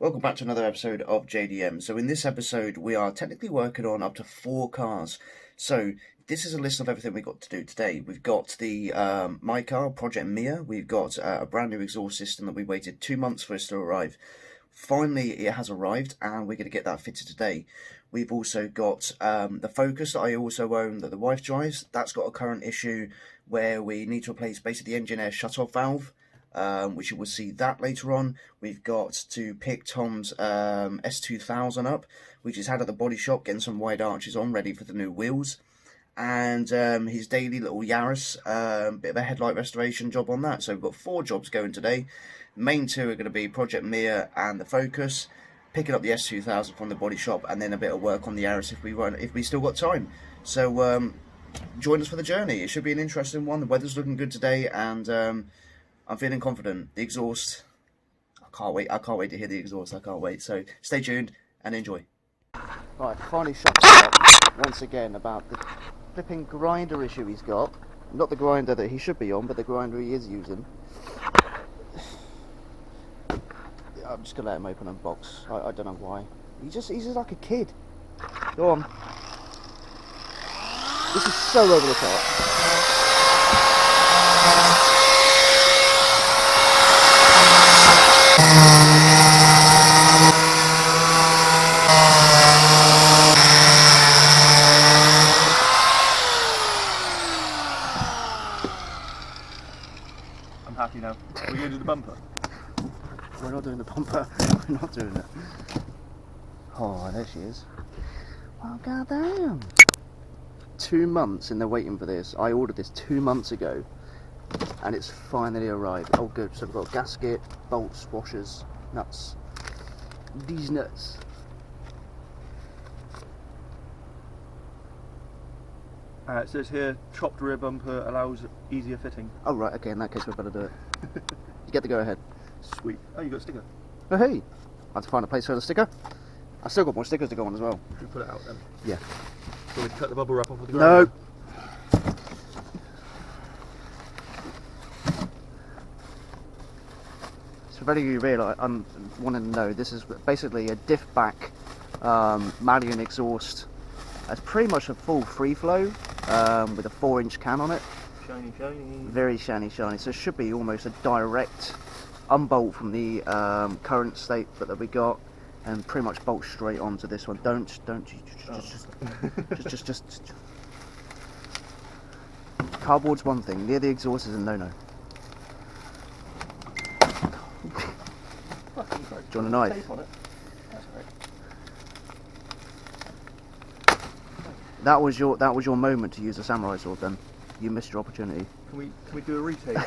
Welcome back to another episode of JDM. So in this episode, we are technically working on up to 4 cars. So this is a list of everything we've got to do today. We've got the my car, Project Mia. We've got a brand new exhaust system that we waited 2 months for us to arrive. Finally, it has arrived, and we're going to get that fitted today. We've also got the Focus that I also own that the wife drives. That's got a current issue where we need to replace basically the engine air shutoff valve. Which you will see that later on. We've got to pick Tom's S2000 up, which is had at the body shop, getting some wide arches on, ready for the new wheels. And his daily little Yaris, bit of a headlight restoration job on that. So we've got 4 jobs going today. The main 2 are going to be Project Mia and the Focus, picking up the S2000 from the body shop, and then a bit of work on the Yaris if we still got time. So join us for the journey. It should be an interesting one. The weather's looking good today, and I'm feeling confident. The exhaust, I can't wait to hear the exhaust. I can't wait. So stay tuned and enjoy. Right, finally shut up once again about the flipping grinder issue he's got. Not the grinder that he should be on, but the grinder he is using. I'm just gonna let him open a box. I don't know why. He's just like a kid. Go on. This is so over the top. I'm happy now. We're going to do the bumper. We're not doing the bumper. We're not doing it. Oh, there she is. Well, goddamn. 2 months in the waiting for this. I ordered this 2 months ago, and it's finally arrived. Oh, good. So we've got gasket, bolts, washers, nuts. These nuts. It says here, chopped rear bumper allows easier fitting. Oh, right. Okay, in that case, we better do it. You get the go ahead. Sweet. Oh, you got a sticker. Oh, hey. I have to find a place for the sticker. I still got more stickers to go on as well. Should we pull it out then? Yeah. So we cut the bubble wrap off of the ground? No. So for any of you realise, I'm wanting to know, this is basically a diff back Malian exhaust. It's pretty much a full free flow with a 4-inch can on it. Shiny, shiny. Very shiny. So it should be almost a direct unbolt from the current state that we got, and pretty much bolt straight onto this one. Just. Cardboard's one thing. Near the exhaust is a no-no. Do you want a knife? Tape on it. That's great. That was your moment to use a samurai sword. Then you missed your opportunity. Can we do a retake?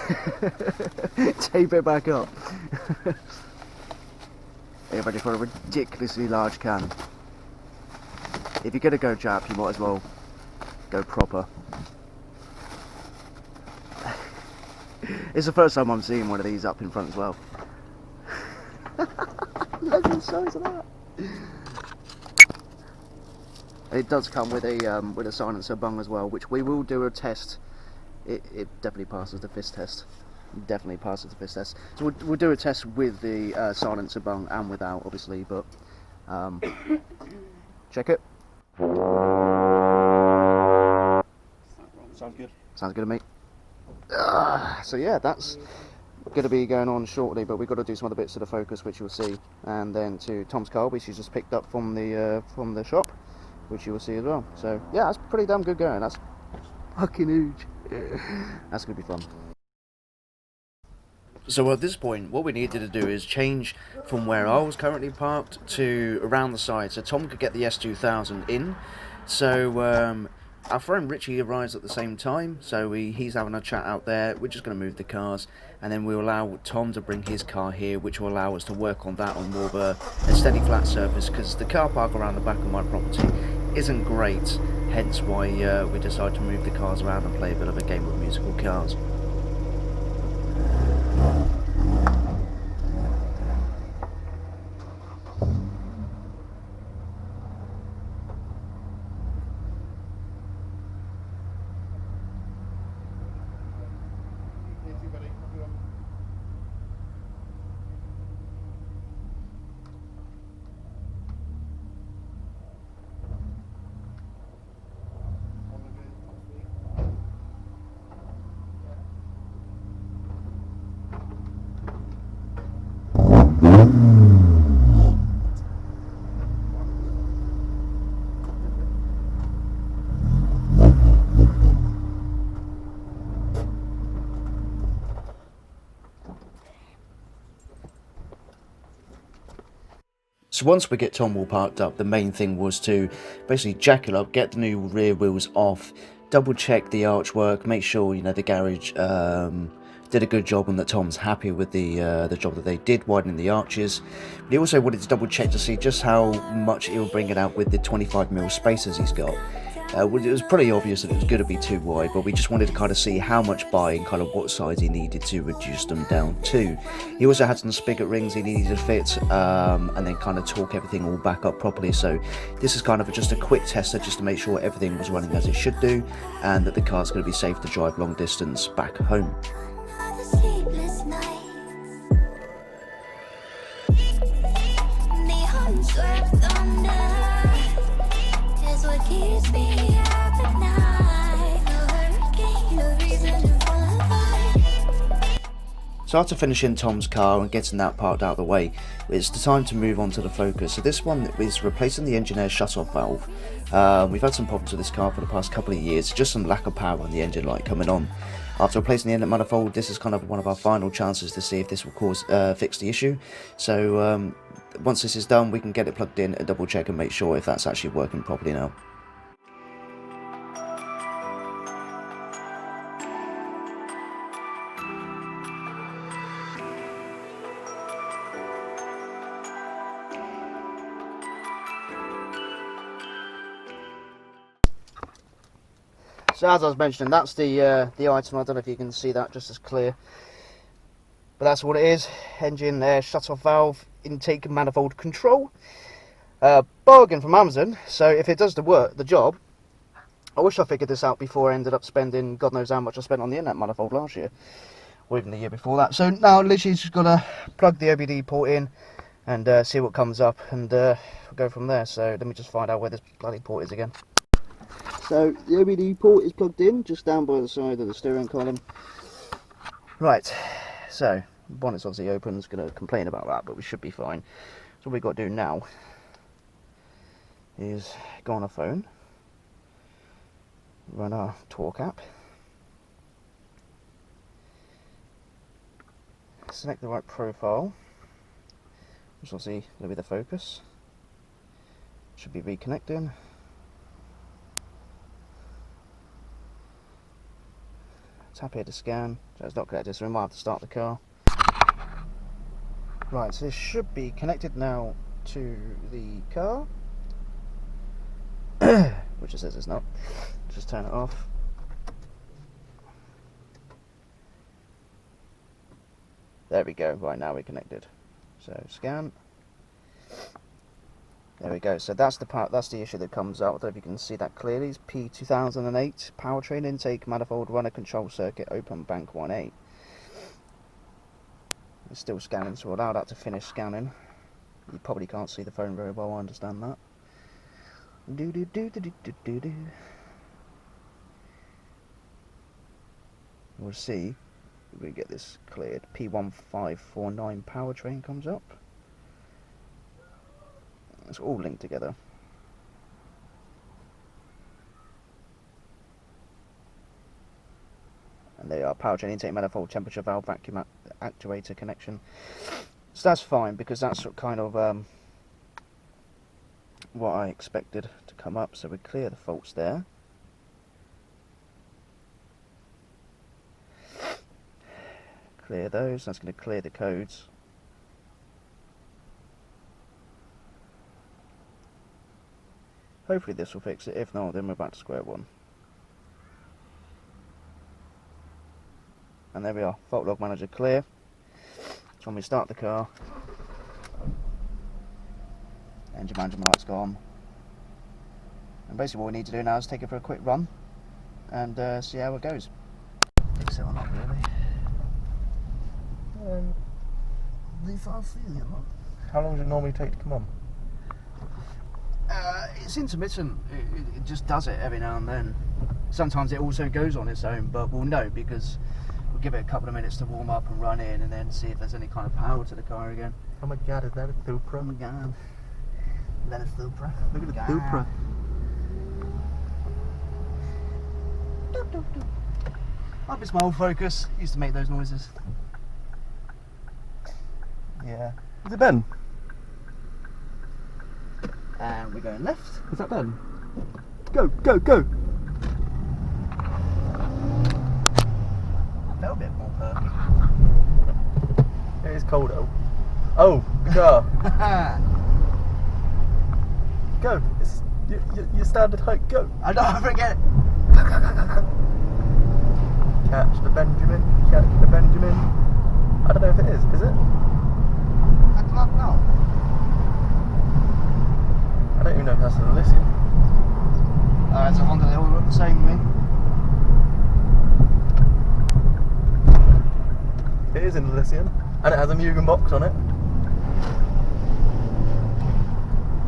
Tape it back up. Are you ready for a ridiculously large can? If you're gonna go Jap, you might as well go proper. It's the first time I'm seeing one of these up in front as well. Look at the size of that. It does come with a silencer bung as well, which we will do a test. It definitely passes the fist test. Definitely passes the fist test. So we'll do a test with the silencer bung and without, obviously. But check it. Sounds good. Sounds good to me. So yeah, that's going to be going on shortly, but we've got to do some other bits to the Focus, which you'll see, and then to Tom's car, which he's just picked up from the shop, which you will see as well. So yeah, that's pretty damn good going. That's fucking huge. That's going to be fun. So at this point, what we needed to do is change from where I was currently parked to around the side, so Tom could get the S2000 in. So our friend Richie arrives at the same time, so he's having a chat out there. We're just going to move the cars, and then we'll allow Tom to bring his car here, which will allow us to work on that on more of a steady flat surface, because the car park around the back of my property isn't great, hence why we decided to move the cars around and play a bit of a game of musical cars. So once we get Tom all parked up, the main thing was to basically jack it up, get the new rear wheels off, double check the archwork, make sure, you know, the garage did a good job and that Tom's happy with the job that they did widening the arches. But he also wanted to double check to see just how much it will bring it out with the 25mm spacers he's got. It was pretty obvious that it was going to be too wide, but we just wanted to kind of see how much by and kind of what size he needed to reduce them down to. He also had some spigot rings he needed to fit, and then kind of torque everything all back up properly. So this is kind of just a quick tester just to make sure everything was running as it should do, and that the car's going to be safe to drive long distance back home. So after finishing Tom's car and getting that parked out of the way, it's the time to move on to the Focus. So this one is replacing the engine air shut-off valve. We've had some problems with this car for the past couple of years, just some lack of power on the engine light coming on. After replacing the inlet manifold, this is kind of one of our final chances to see if this will fix the issue. So once this is done, we can get it plugged in and double check and make sure if that's actually working properly now. So as I was mentioning, that's the item. I don't know if you can see that just as clear, but that's what it is. Engine air shut-off valve, intake manifold control. Bargain from Amazon. So if it does the job, I wish I figured this out before I ended up spending God knows how much I spent on the inlet manifold last year, or even the year before that. So now literally just gotta plug the OBD port in and see what comes up, and we'll go from there. So let me just find out where this bloody port is again. So the OBD port is plugged in just down by the side of the steering column. Right, so the bonnet's obviously open. It's going to complain about that, but we should be fine. So what we've got to do now is go on our phone, run our torque app, select the right profile, which obviously will be the Focus. Should be reconnecting. Tap here to scan, so it's not connected, so we might have to start the car. Right, so this should be connected now to the car, which it says it's not. Just turn it off. There we go, right, now we're connected. So scan. There we go. So that's the issue that comes out. I don't know if you can see that clearly. It's P2008 powertrain intake manifold runner control circuit open bank 1A. It's still scanning, so we'll allow that to finish scanning. You probably can't see the phone very well, I understand that. We'll see if we get this cleared. P1549 powertrain comes up. It's all linked together. And there are powertrain intake manifold temperature valve vacuum actuator connection. So that's fine, because that's kind of what I expected to come up. So we clear the faults there. Clear those. That's going to clear the codes. Hopefully this will fix it. If not, then we're back to square one. And there we are, fault log manager clear. So when we start the car, engine management light's gone. And basically what we need to do now is take it for a quick run and see how it goes. Fix it or not really. How long does it normally take to come on? It's intermittent. It just does it every now and then. Sometimes it also goes on its own, but we'll know because we'll give it a couple of minutes to warm up and run in, and then see if there's any kind of power to the car again. Oh my god, is that a Supra? Oh my god. Is that a Supra? Look at the Supra. Might be my old Focus. Used to make those noises. Yeah. Is it Ben? And we're going left. Is that Ben? Go, go, go! I felt a bit more perky. It is cold though. Oh, the car. Go. It's your standard height. Go. I don't forget it. Catch the Benjamin. Catch the Benjamin. I don't know if it is. Is it? I don't know. I don't even know if that's an Elysian. It's a Honda. They all look the same to me. It is an Elysian, and it has a Mugen box on it.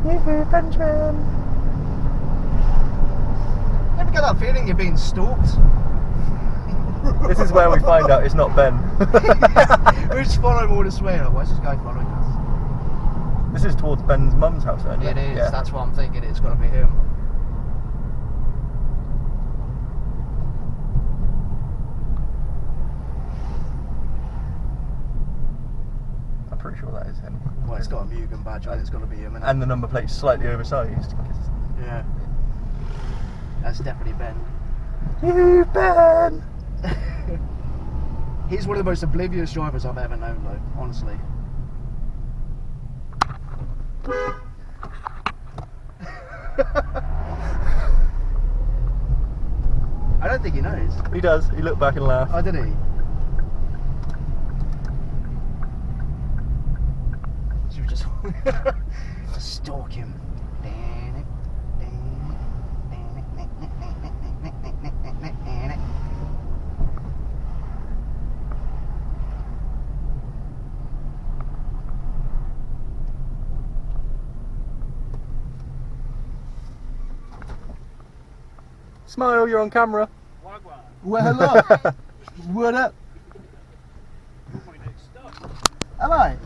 Yoo-hoo, Benjamin! Never get that feeling you're being stalked. This is where we find out it's not Ben. We're just following all this way. Like, why is this guy following us? This is towards Ben's mum's house, isn't it? It is. Yeah. That's what I'm thinking. It's got to be him. I'm pretty sure that is him. Well, it's got a Mugen badge on it. It's got to be him. And the number plate's slightly oversized. Yeah. That's definitely Ben. You Ben! He's one of the most oblivious drivers I've ever known, though, honestly. I don't think he knows. He does. He looked back and laughed. Oh, did he? Should we just stalk him? Smile, you're on camera. Well, hello. What up? Hello.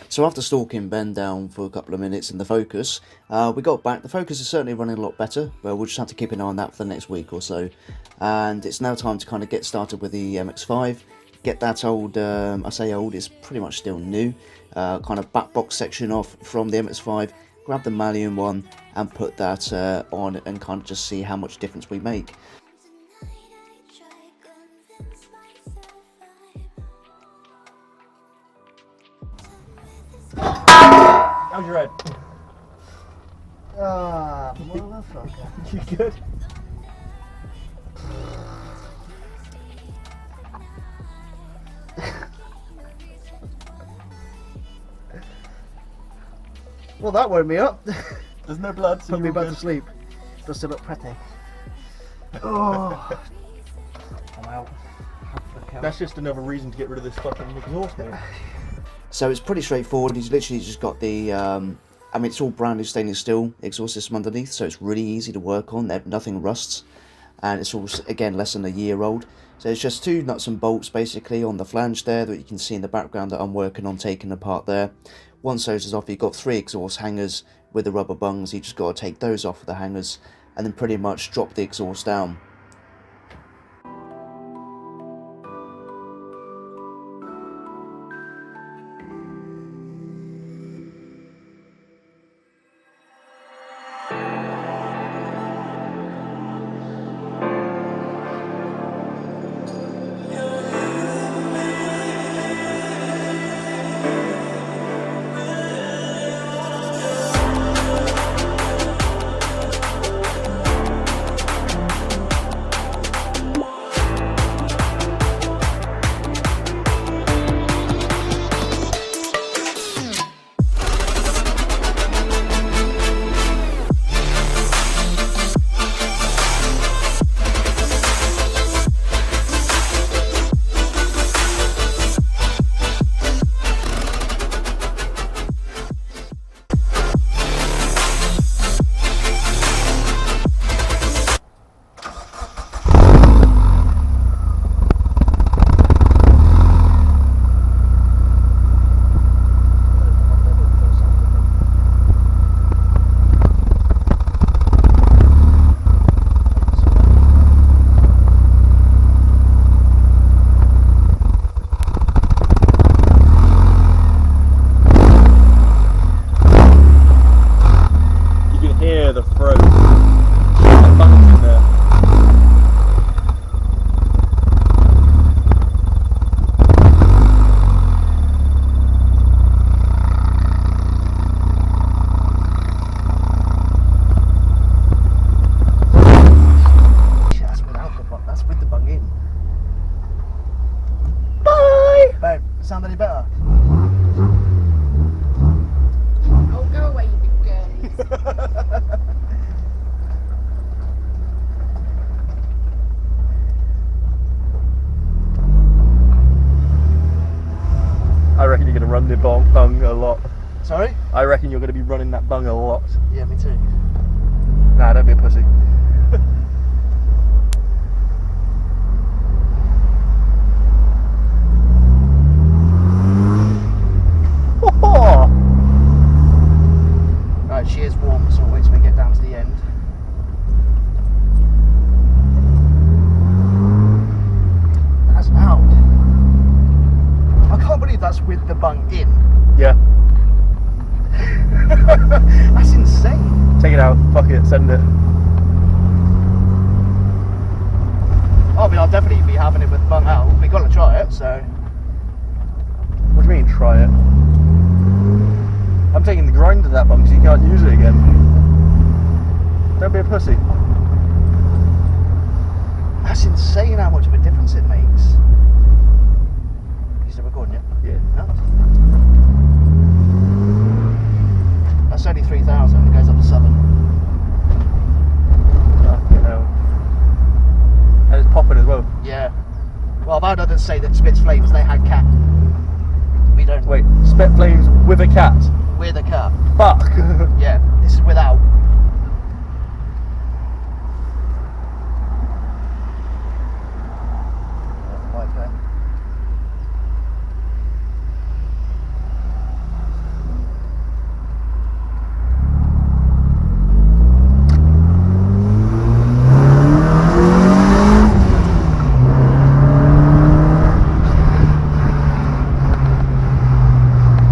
So after stalking Ben down for a couple of minutes in the Focus, we got back. The Focus is certainly running a lot better, but we'll just have to keep an eye on that for the next week or so. And it's now time to kind of get started with the MX5. Get that old, I say old, it's pretty much still new, kind of back box section off from the MX5. Grab the Malian one and put that on and kind of just see how much difference we make. How's your head? Ah, motherfucker. You good? Well, that woke me up. There's no blood, so Put me you're back good. to sleep. Does it look pretty? Oh. I'm out. That's just another reason to get rid of this fucking exhaust, mate. So it's pretty straightforward. He's literally just got the, I mean, it's all brand new stainless steel exhaust system underneath, so it's really easy to work on. Nothing rusts, and it's all, again, less than a year old. So it's just two nuts and bolts basically on the flange there that you can see in the background that I'm working on taking apart there. Once those is off, you've got 3 exhaust hangers with the rubber bungs. You just got to take those off of the hangers and then pretty much drop the exhaust down. any better? Oh, go away, you big girlies. I reckon you're going to run the bung a lot. Sorry? I reckon you're going to be running that bung a lot. Yeah, me too. Nah, don't be a pussy. Right, she is warm, so we'll wait till we get down to the end. That's loud. I can't believe that's with the bung in. Yeah. That's insane. Take it out. Fuck it. Send it. I mean, I'll definitely be having it with the bung out. We got to try it, so. What do you mean, try it? I'm taking the grind of that bung so you can't use it again. Don't be a pussy. That's insane how much of a difference it makes. You still recording, yeah? Yeah. No. That's only 3,000, it goes up to 7. Fucking hell. And it's popping as well. Yeah. Well, I've heard others say that spits flames, they had cat. We don't. Wait, spit flames with a cat? With a cat. Fuck! Yeah, this is without. Right there.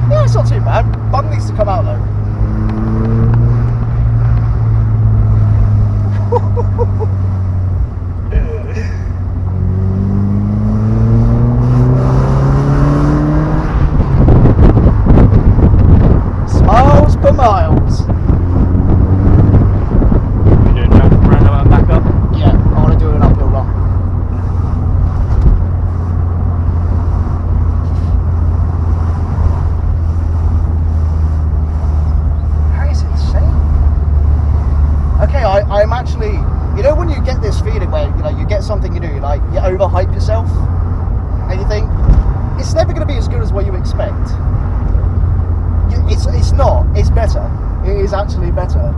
Yeah, it's not too bad. Bum needs to come out though. Miles per miles. You doing roundabout and back up? Yeah, I want to do an uphill run. That is insane. Okay, I'm actually, you know when you get this feeling where, you know, you get something you do, like you overhype yourself and you think, it's never going to be as good as what you expect. It's not, it's better. It is actually better.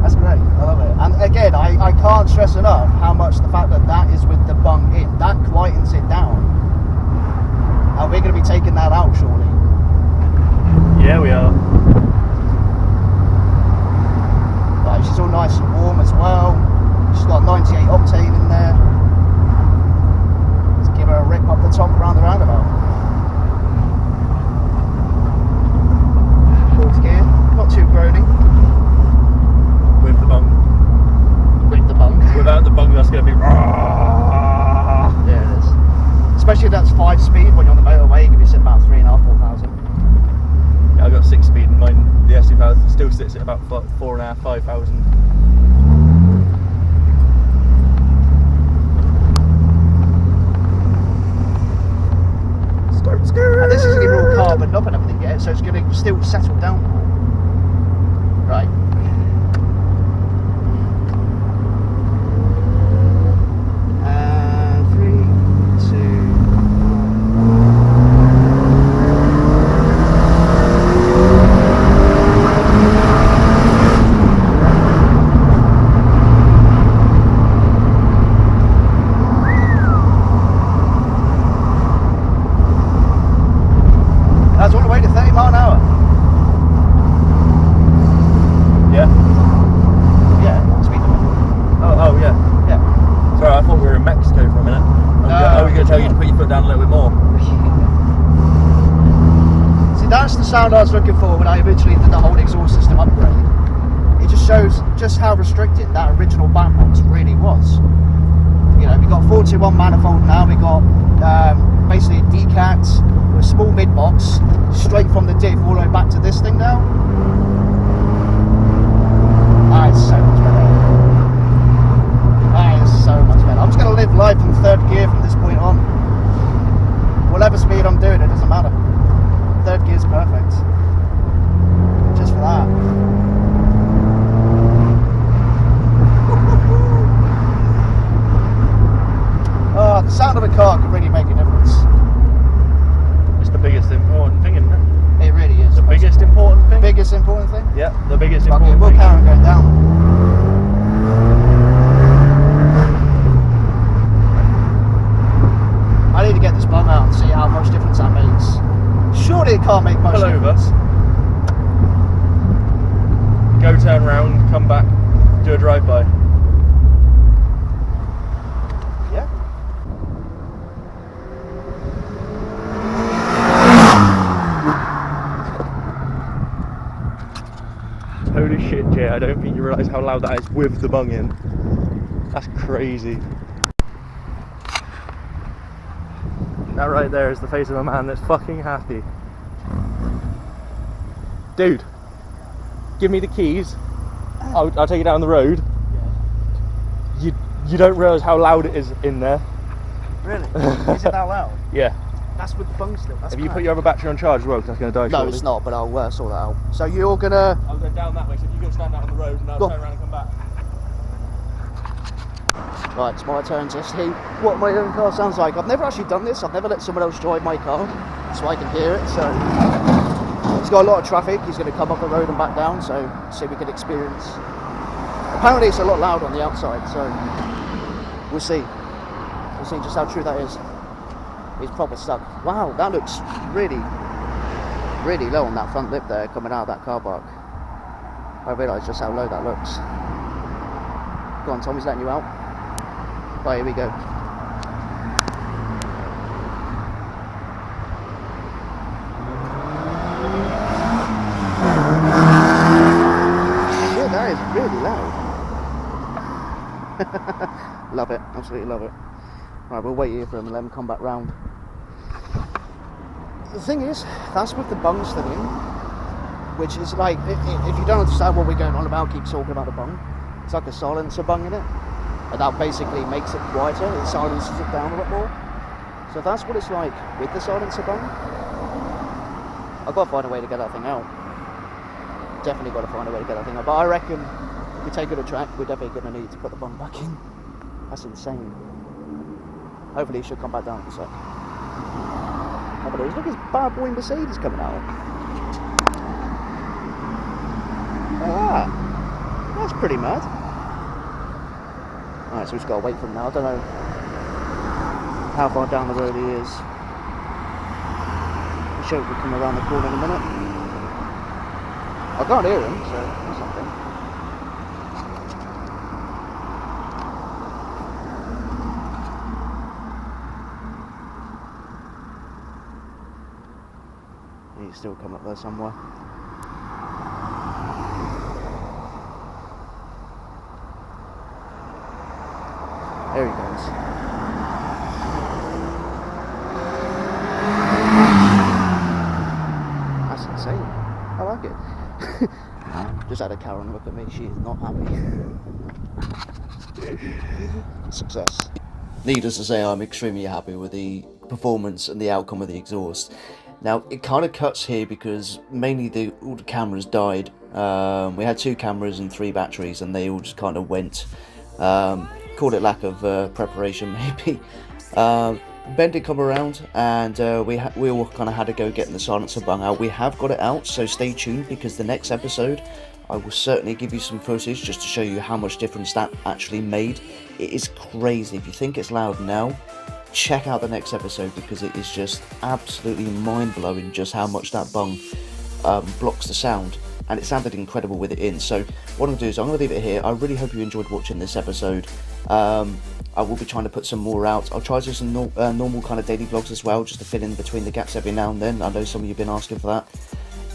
That's great, I love it. And again, I can't stress enough how much the fact that that is with the bung in, that quietens it down. And we're going to be taking that out shortly. Yeah, we are. Right, she's all nice and warm as well. She's got 98 octane in there. Let's give her a rip up the top around the roundabout. Fourth gear, not too groany. With the bung. With the bung. Without the bung, that's going to be. There it is. Especially if that's 5-speed when you're on the motorway, you can be sitting about 3,500, 4,000. Yeah, I got 6-speed and mine, the S2000 still sits at about 4,500, 5,000. And this isn't even all carboned up and everything yet, so it's going to still settle down more. Right. And 3, 2, 1. That's all the way to 30 mile an hour. Yeah? Yeah, speed limit. Oh, yeah. Yeah. Sorry, I thought we were in Mexico for a minute. I was going to tell you to put your foot down a little bit more. See, that's the sound I was looking for when I originally did the whole exhaust system upgrade. It just shows just how restricted that original back box really was. You know, we got 421 manifold now, we got basically a decat with a small mid box straight from the diff all the way back to this thing now. That is so much better. That is so much better. I'm just going to live life in third gear from this point on. whatever speed I'm doing, it doesn't matter. Third gear's perfect. Just for that. Oh, the sound of a car can really make a difference. It's the biggest important thing, isn't it? It really is. The biggest important thing? Biggest important thing? Yeah, the biggest Fuck it, important we'll thing. carry on going down. I need to get this bung out and see how much difference that makes. Surely it can't make much Pull over. difference. Go turn round, come back, do a drive-by. Yeah. Holy shit, Jay, I don't think you realise how loud that is with the bung in. That's crazy. That right there is the face of a man that's fucking happy. Dude, give me the keys. I'll take you down the road. You don't realise how loud it is in there. Really? Is it that loud? Yeah. That's with the bung still. That's Have you mad. put your other battery on charge as well? Because that's going to die No, shortly. it's not, but I'll sort that out. So you're gonna... I'll go down that way, so if you go stand out on the road and I'll Go. turn around and come back. Right, it's my turn to see what my own car sounds like. I've never actually done this. I've never let someone else drive my car, so I can hear it. So he's got a lot of traffic. He's going to come up the road and back down, so see if we can experience. Apparently it's a lot loud on the outside, so we'll see. We'll see just how true that is. He's proper stuck. Wow, that looks really, really low on that front lip there, coming out of that car park. I realise just how low that looks. Go on, Tommy's letting you out. Right, here we go. Yeah, that is really loud. Love it, absolutely love it. Right, we'll wait here for him and let him come back round. The thing is, that's with the bung still in, which is like, if you don't understand what we're going on about, keep talking about the bung. It's like a silencer bung in it. And that basically makes it quieter, it silences it down a lot more. So that's what it's like with the silencer bung. I've got to find a way to get that thing out. Definitely got to find a way to get that thing out. But I reckon if we take it to track, we're definitely going to need to put the bung back in. That's insane. Hopefully it should come back down in a sec. Oh, but look at this bad boy Mercedes coming out. Ah, that's pretty mad. Alright, so we've just got to wait for him now. I don't know how far down the road he is. I'm sure he'll come around the corner in a minute. I can't hear him, so that's something. He's still coming up there somewhere. There he goes. That's insane. I like it. Just had a Karen look at me. She is not happy. Success. Needless to say, I'm extremely happy with the performance and the outcome of the exhaust. Now, it kind of cuts here because mainly all the cameras died. We had 2 cameras and 3 batteries, and they all just kind of went. Called it lack of preparation, maybe. Ben did come around, and we all kind of had to go getting the silencer bung out. We have got it out, so stay tuned, because the next episode I will certainly give you some footage just to show you how much difference that actually made. It is crazy. If you think it's loud now, check out the next episode, because it is just absolutely mind-blowing just how much that bung blocks the sound. And it sounded incredible with it in. So what I'm going to do is I'm going to leave it here. I really hope you enjoyed watching this episode. I will be trying to put some more out. I'll try to do some normal kind of daily vlogs as well, just to fill in between the gaps every now and then. I know some of you have been asking for that.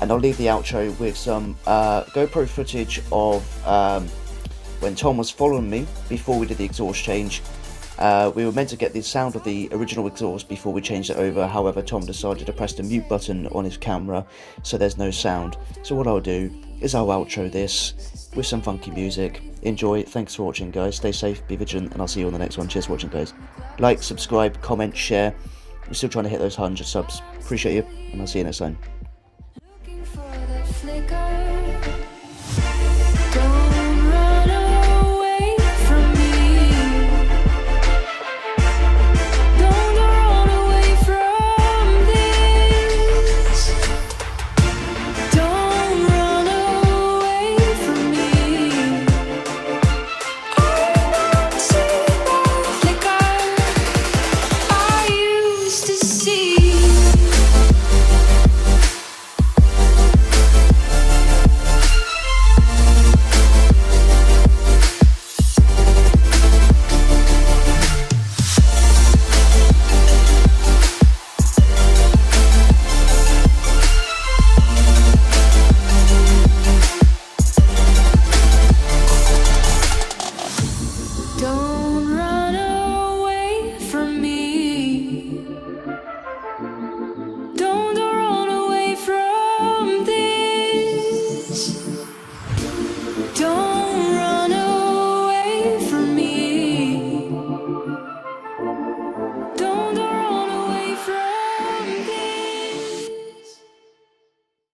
And I'll leave the outro with some GoPro footage of when Tom was following me before we did the exhaust change. We were meant to get the sound of the original exhaust before we changed it over. However, Tom decided to press the mute button on his camera, so there's no sound. So what I'll do is I'll outro this with some funky music. Enjoy. Thanks for watching, guys. Stay safe, be vigilant, and I'll see you on the next one. Cheers for watching, guys. Like, subscribe, comment, share. We're still trying to hit those 100 subs. Appreciate you, and I'll see you next time. Looking for that flicker.